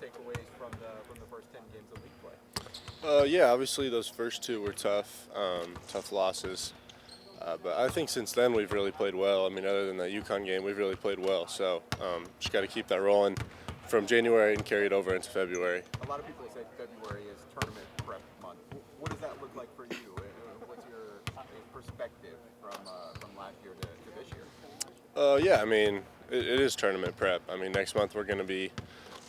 takeaways from the first 10 games of league play? Yeah, obviously those first two were tough, tough losses. But I think since then we've really played well. I mean, other than that UConn game, we've really played well. So just got to keep that rolling from January and carry it over into February. A lot of people say February is tournament prep month. What does that look like for you? What's your perspective from last year to this year? Yeah, I mean, it is tournament prep. I mean, next month we're going to be,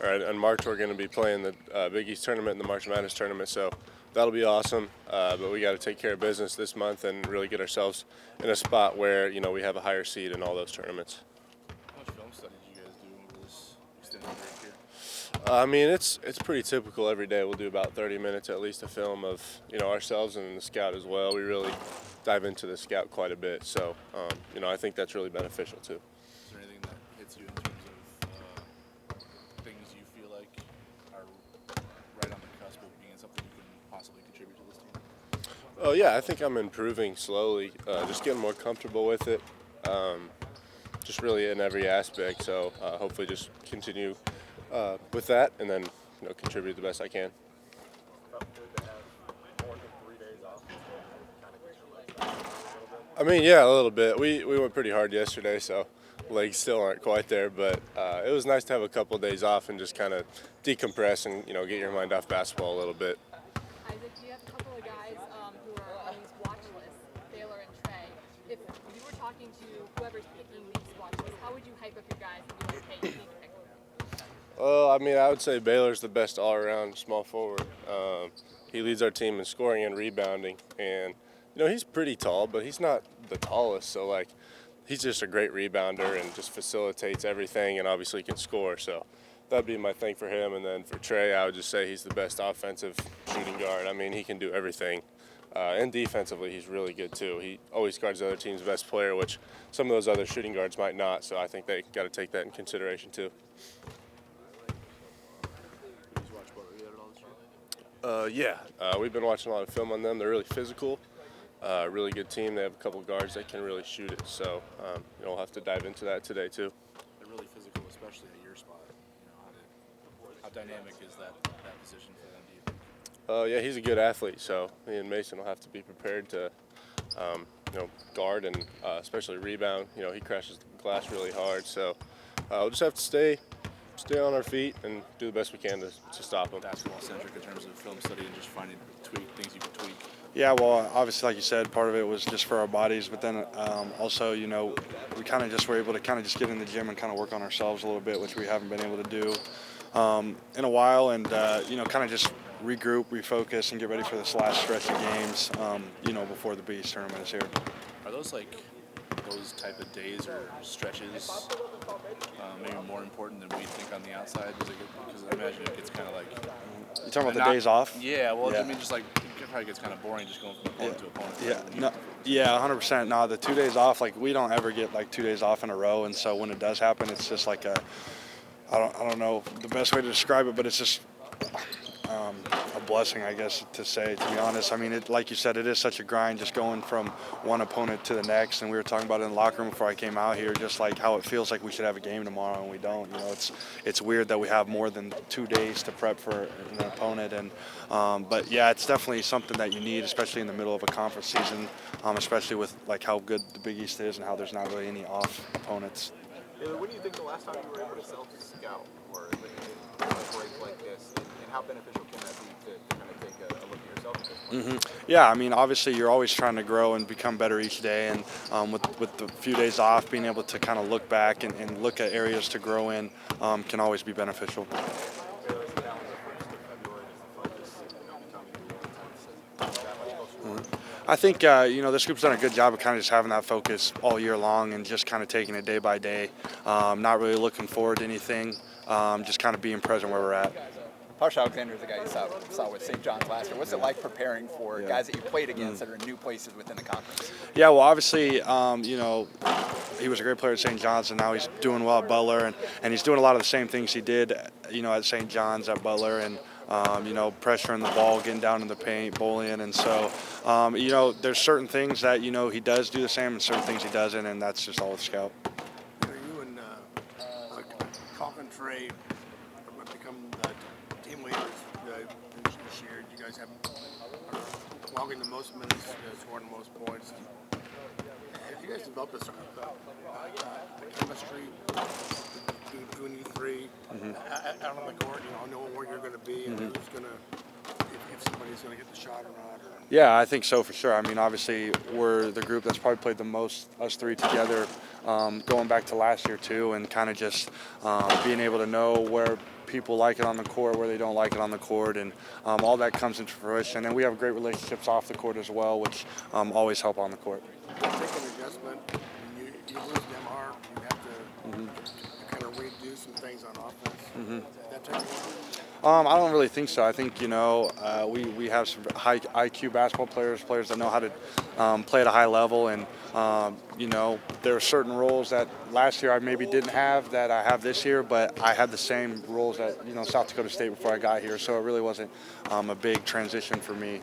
or in March we're going to be playing the Big East tournament and the March Madness tournament. So that'll be awesome. But we got to take care of business this month and really get ourselves in a spot where we have a higher seed in all those tournaments. How much film study do you guys do over this extended break here? I mean, it's pretty typical. Every day we'll do about 30 minutes at least of film of ourselves and the scout as well. We really dive into the scout quite a bit, so I think that's really beneficial too. Is there anything that hits you in terms of things you feel like are right on the cusp of being something you can possibly contribute to this team? Oh yeah, I think I'm improving slowly, just getting more comfortable with it, just really in every aspect. So hopefully just continue with that and then contribute the best I can. I mean, yeah, a little bit. We went pretty hard yesterday, so legs still aren't quite there. But it was nice to have a couple of days off and just kind of decompress and get your mind off basketball a little bit. Isaac, you have a couple of guys who are on these watch lists, Baylor and Trey. If you were talking to whoever's picking these watch lists, how would you hype up your guys and be like, hey, you need to pick them? Well, I mean, I would say Baylor's the best all-around small forward. He leads our team in scoring and rebounding, and he's pretty tall, but he's not the tallest. So he's just a great rebounder and just facilitates everything, and obviously can score. So that'd be my thing for him. And then for Trey, I would just say he's the best offensive shooting guard. I mean, he can do everything. And defensively, he's really good too. He always guards the other team's best player, which some of those other shooting guards might not. So I think they got to take that in consideration too. Yeah, we've been watching a lot of film on them. They're really physical, really good team. They have a couple guards that can really shoot it. So we'll have to dive into that today too. They're really physical, especially at your spot. How dynamic is that position for them, do you think? Yeah, he's a good athlete. So me and Mason will have to be prepared to guard and especially rebound. He crashes the glass really hard. So we'll just have to stay on our feet and do the best we can to stop him. Basketball-centric in terms of film study and just finding things you can tweak. Yeah, well, obviously, like you said, part of it was just for our bodies, but then also, we kind of just were able to kind of just get in the gym and kind of work on ourselves a little bit, which we haven't been able to do in a while, and kind of just regroup, refocus, and get ready for this last stretch of games, before the Big East tournament is here. Are those those type of days or stretches maybe more important than we think on the outside? Because I imagine it gets kind of like... You talking about the days off? Yeah, well, yeah. I mean, just it probably gets kind of boring just going from opponent to opponent. Yeah, no, yeah, 100%. No, the 2 days off, we don't ever get 2 days off in a row, and so when it does happen, it's just I don't know the best way to describe it, but it's just a blessing, I guess, to say, to be honest. I mean, like you said, it is such a grind just going from one opponent to the next, and we were talking about it in the locker room before I came out here, just how it feels like we should have a game tomorrow and we don't. It's weird that we have more than 2 days to prep for an opponent, and but yeah, it's definitely something that you need, especially in the middle of a conference season, especially with how good the Big East is and how there's not really any off opponents. Taylor, when do you think the last time you were able to self-scout or in a break like this, and how beneficial can that be to kind of take a look at yourself at this point? Mm-hmm. Yeah, I mean, obviously you're always trying to grow and become better each day, and with the few days off, being able to kind of look back and look at areas to grow in can always be beneficial. I think, this group's done a good job of kind of just having that focus all year long and just kind of taking it day by day, not really looking forward to anything, just kind of being present where we're at. Harsh Alexander is the guy you saw with St. John's last year. What's it like preparing for guys that you played against that are in new places within the conference? Yeah, well, obviously, he was a great player at St. John's, and now he's doing well at Butler, and he's doing a lot of the same things he did, at St. John's at Butler, and pressuring the ball, getting down in the paint, bullying, and so, there's certain things that he does do the same, and certain things he doesn't, and that's just all with scout. You and Coventry become the team leaders this year. You guys have logging the most minutes, scoring the most points. Have you guys developed a chemistry between you three out on the court? Knowing where you're going to be and who's going to, if somebody's going to get the shot or not? Yeah, I think so for sure. I mean, obviously, we're the group that's probably played the most, us three together, going back to last year too, and kind of just being able to know where people like it on the court, where they don't like it on the court, and all that comes into fruition. And we have great relationships off the court as well, which always help on the court. Take an adjustment. You lose them hard. You have to kind of redo some things on offense. That takes a while. I don't really think so. I think we have some high IQ basketball players that know how to play at a high level, and there are certain roles that last year I maybe didn't have that I have this year, but I had the same roles at South Dakota State before I got here, so it really wasn't a big transition for me.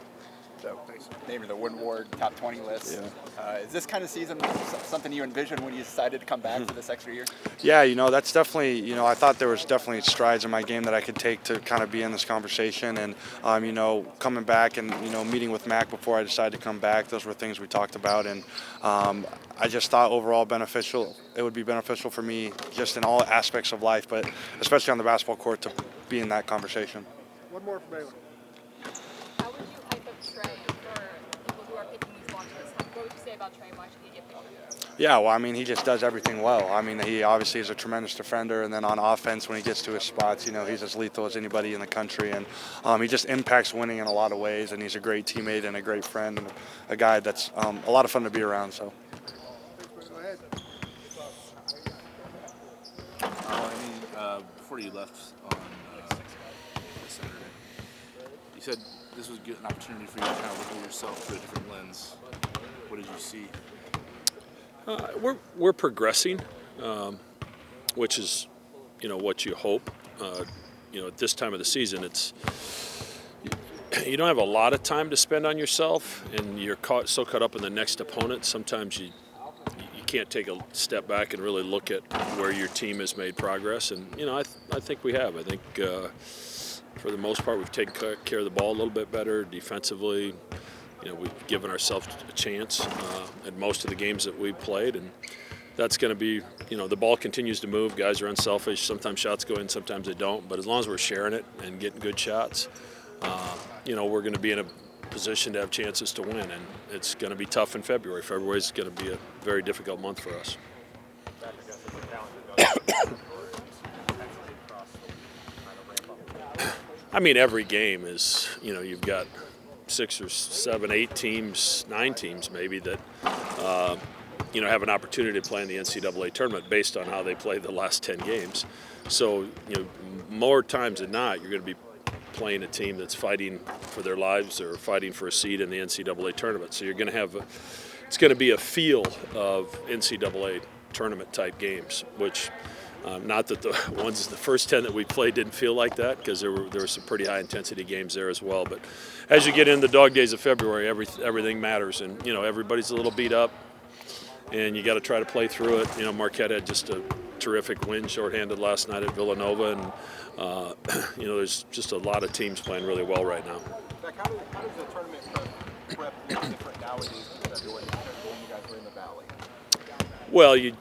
So, maybe the Woodward top 20 list. Yeah. Is this kind of season something you envisioned when you decided to come back for this extra year? Yeah, that's definitely, I thought there was definitely strides in my game that I could take to kind of be in this conversation. And, coming back and, meeting with Mac before I decided to come back, those were things we talked about. And I just thought overall it would be beneficial for me just in all aspects of life, but especially on the basketball court to be in that conversation. One more for Baylor. How would you hype up Trey for people who are picking these watch lists? What would you say about Trey? Why should he get picked? Yeah, well, I mean, he just does everything well. I mean, he obviously is a tremendous defender, and then on offense, when he gets to his spots, he's as lethal as anybody in the country, and he just impacts winning in a lot of ways, and he's a great teammate and a great friend and a guy that's a lot of fun to be around. So. Go ahead. Before you left on Saturday, you said this was an opportunity for you to kind of look at yourself through a different lens. What did you see? We're progressing, which is, what you hope. At this time of the season, you don't have a lot of time to spend on yourself, and you're so caught up in the next opponent. Sometimes you can't take a step back and really look at where your team has made progress. And I think we have. I think for the most part we've taken care of the ball a little bit better defensively. We've given ourselves a chance in most of the games that we've played, and that's going to be, the ball continues to move. Guys are unselfish. Sometimes shots go in, sometimes they don't. But as long as we're sharing it and getting good shots, we're going to be in a position to have chances to win. And it's going to be tough in February. February is going to be a very difficult month for us. I mean, every game is, you've got 6 or 7, 8 teams, 9 teams maybe that, have an opportunity to play in the NCAA tournament based on how they played the last 10 games. So, more times than not, you're going to be playing a team that's fighting for their lives or fighting for a seed in the NCAA tournament. So you're going to have, it's going to be a feel of NCAA tournament type games, which not that the first 10 that we played didn't feel like that, because there were some pretty high intensity games there as well. But as you get into the dog days of February, everything matters, and everybody's a little beat up, and you got to try to play through it. Marquette had just a terrific win, shorthanded last night at Villanova, and there's just a lot of teams playing really well right now. Zach, how does the tournament prep look different nowadays compared to when you guys were in the Valley? Well, you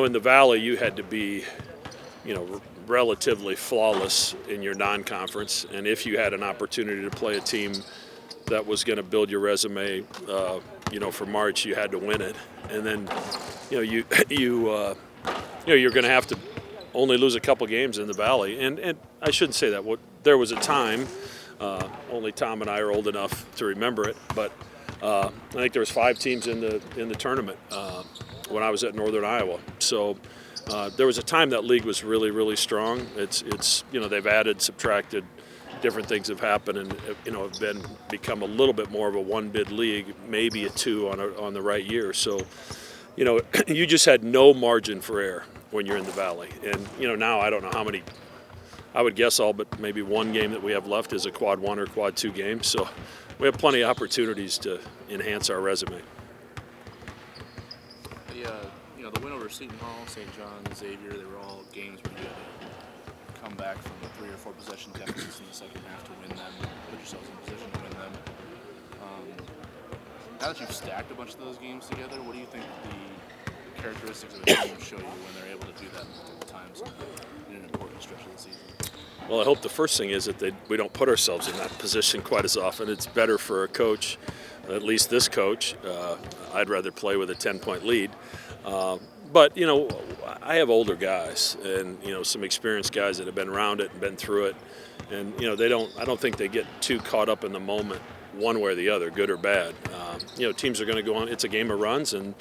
in the Valley, you had to be, relatively flawless in your non-conference, and if you had an opportunity to play a team that was going to build your resume, for March, you had to win it, and then, you're going to have to only lose a couple games in the Valley, and I shouldn't say that. There was a time, only Tom and I are old enough to remember it, but I think there was 5 teams in the tournament when I was at Northern Iowa. So there was a time that league was really, really strong. It's they've added, subtracted, different things have happened, and have become a little bit more of a one-bid league, maybe a 2 on the right year. So you just had no margin for error when you're in the Valley, and now I don't know how many. I would guess all but maybe 1 game that we have left is a quad 1 or quad 2 game. So we have plenty of opportunities to enhance our resume. The win over Seton Hall, St. John, Xavier, they were all games where you had to come back from 3 or 4 possession deficits in the second half to win them, put yourselves in position to win them. Now that you've stacked a bunch of those games together, what do you think the characteristics of a team show you when they're able to do that multiple times in an important stretch of the season? Well, I hope the first thing is that we don't put ourselves in that position quite as often. It's better for a coach, at least this coach. I'd rather play with a 10-point lead. But, you know, I have older guys and, you know, some experienced guys that have been around it and been through it. And, you know, I don't think they get too caught up in the moment one way or the other, good or bad. You know, teams are going to go on. It's a game of runs, and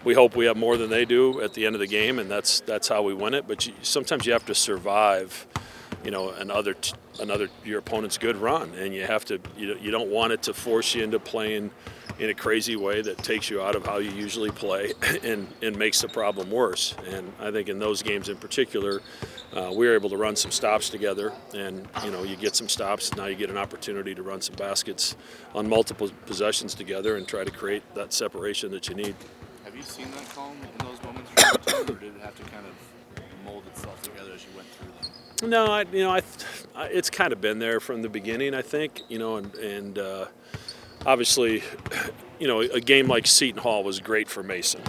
we hope we have more than they do at the end of the game, and that's how we win it. But sometimes you have to survive, you know, another your opponent's good run, and you have to. You don't want it to force you into playing in a crazy way that takes you out of how you usually play and makes the problem worse. And I think in those games in particular, we were able to run some stops together, and you know, you get some stops, now you get an opportunity to run some baskets on multiple possessions together and try to create that separation that you need. Have you seen that calm in those moments for your team, or did it have to kind of mold itself together as you went through them? No, it's kind of been there from the beginning, I think, you know, and obviously, you know, a game like Seton Hall was great for Mason.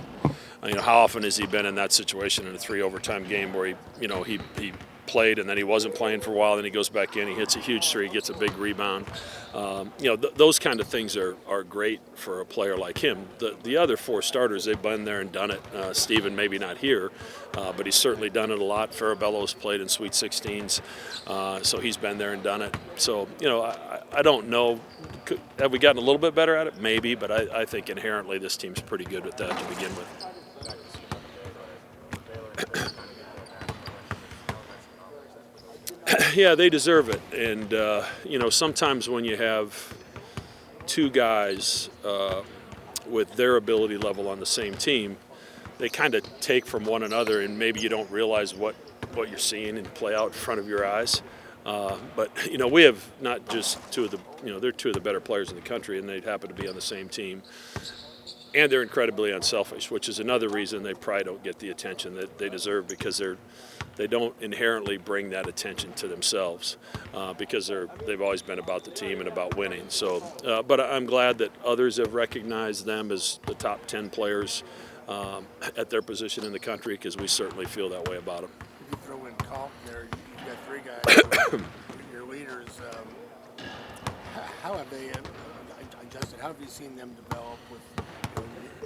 You know, how often has he been in that situation in a 3 overtime game where he played and then he wasn't playing for a while, then he goes back in, he hits a huge three, gets a big rebound. You know, those kind of things are great for a player like him. The other 4 starters, they've been there and done it. Steven maybe not here, but he's certainly done it a lot. Farabello's played in Sweet 16s, so he's been there and done it. So, you know, I don't know. Have we gotten a little bit better at it? Maybe, but I think inherently this team's pretty good at that to begin with. Yeah, they deserve it. And, you know, sometimes when you have 2 guys with their ability level on the same team, they kind of take from one another, and maybe you don't realize what you're seeing and play out in front of your eyes. But, you know, we have not just 2 of the, you know, they're 2 of the better players in the country, and they happen to be on the same team. And they're incredibly unselfish, which is another reason they probably don't get the attention that they deserve, because they don't inherently bring that attention to themselves, because they've always been about the team and about winning. So, but I'm glad that others have recognized them as the top 10 players at their position in the country, because we certainly feel that way about them. If you throw in Calk there, you've got 3 guys, your leaders. How have they adjusted? How have you seen them develop? With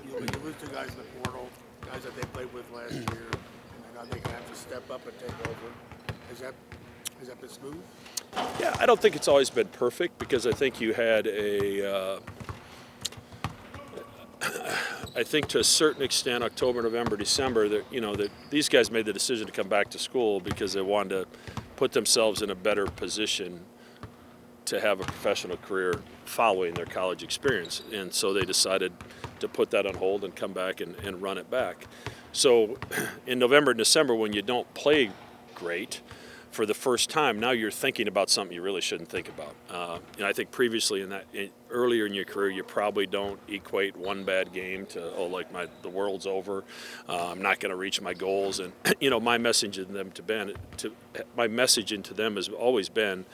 you lose 2 guys in the portal, guys that they played with last year, and now they can have to step up and take over. Has that been smooth? Yeah, I don't think it's always been perfect, because I think you had I think to a certain extent, October, November, December, that, you know, that these guys made the decision to come back to school because they wanted to put themselves in a better position to have a professional career following their college experience. And so they decided to put that on hold and come back and run it back. So in November and December, when you don't play great for the first time, now you're thinking about something you really shouldn't think about. You know, I think previously earlier in your career, you probably don't equate one bad game to, the world's over. I'm not going to reach my goals. And, you know, my message into them has always been,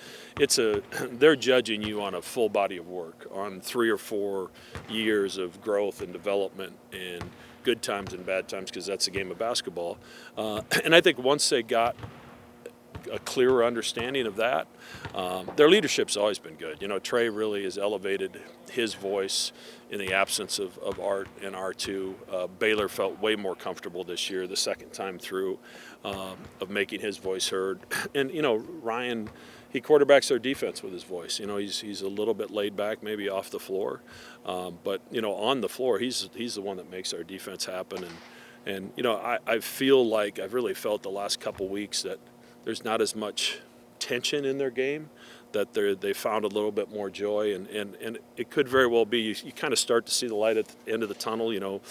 they're judging you on a full body of work, on 3 or 4 years of growth and development and good times and bad times, because that's a game of basketball. And I think once they got a clearer understanding of that, their leadership's always been good. You know, Trey really has elevated his voice in the absence of Art and R2. Baylor felt way more comfortable this year, the second time through, of making his voice heard. And, you know, Ryan, he quarterbacks their defense with his voice. You know, he's a little bit laid back, maybe off the floor, but, you know, on the floor, he's the one that makes our defense happen. And you know, I feel like I've really felt the last couple weeks that there's not as much tension in their game, that they found a little bit more joy, and it could very well be you kind of start to see the light at the end of the tunnel. You know,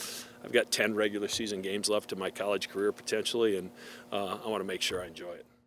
I've got 10 regular season games left in my college career potentially, and I want to make sure I enjoy it.